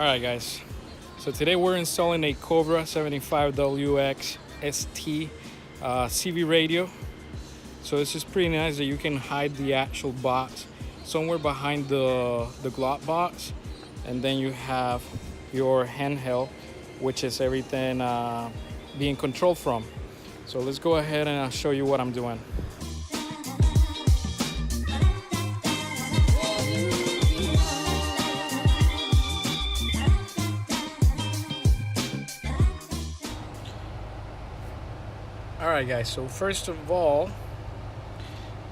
Alright guys, so today we're installing a Cobra 75WX ST CV radio. So this is pretty nice that you can hide the actual box somewhere behind the glove box, and then you have your handheld, which is everything being controlled from. So let's go ahead and I'll show you what I'm doing. Alright guys, so first of all,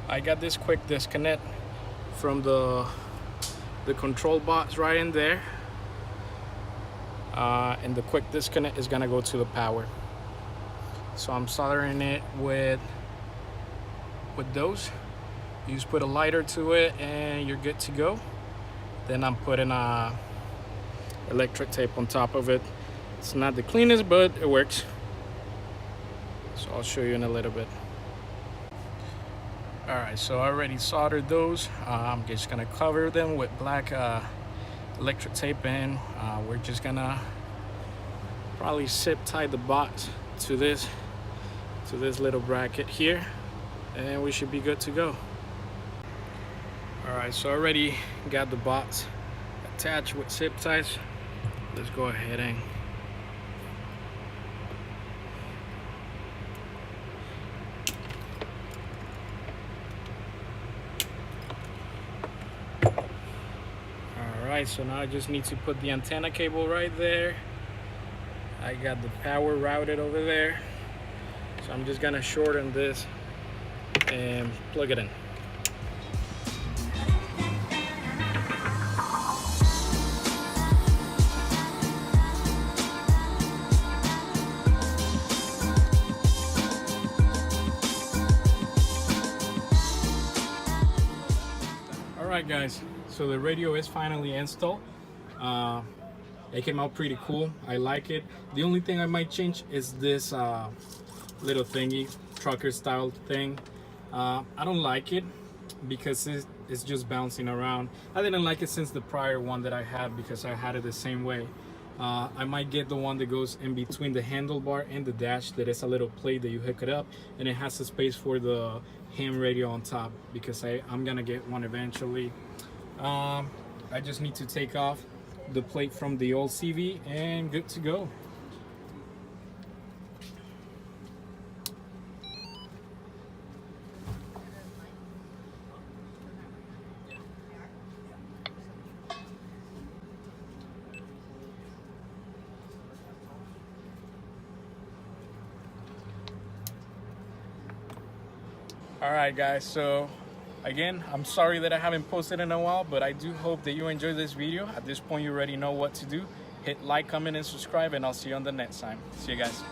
I got this quick disconnect from the control box right in there, and the quick disconnect is gonna go to the power. So I'm soldering it with those. You just put a lighter to it and you're good to go. Then I'm putting electric tape on top of it. It's not the cleanest, but it works. So I'll show you in a little bit. Alright, so I already soldered those. I'm just gonna cover them with black electric tape, and we're just gonna probably zip tie the box to this little bracket here, and we should be good to go. Alright, so I already got the box attached with zip ties. Let's go ahead and Alright, so now I just need to put the antenna cable right there. I got the power routed over there. So I'm just gonna shorten this and plug it in. Alright guys, so the radio is finally installed. It came out pretty cool. I like it. The only thing I might change is this little thingy, trucker style thing. I don't like it because it's just bouncing around. I didn't like it since the prior one that I had, because I had it the same way. I might get the one that goes in between the handlebar and the dash, that is a little plate that you hook it up, and it has a space for the ham radio on top, because I'm gonna get one eventually. I just need to take off the plate from the old CV and good to go. Alright guys, so again, I'm sorry that I haven't posted in a while, but I do hope that you enjoyed this video. At this point, you already know what to do. Hit like, comment, and subscribe, and I'll see you on the next time. See you guys.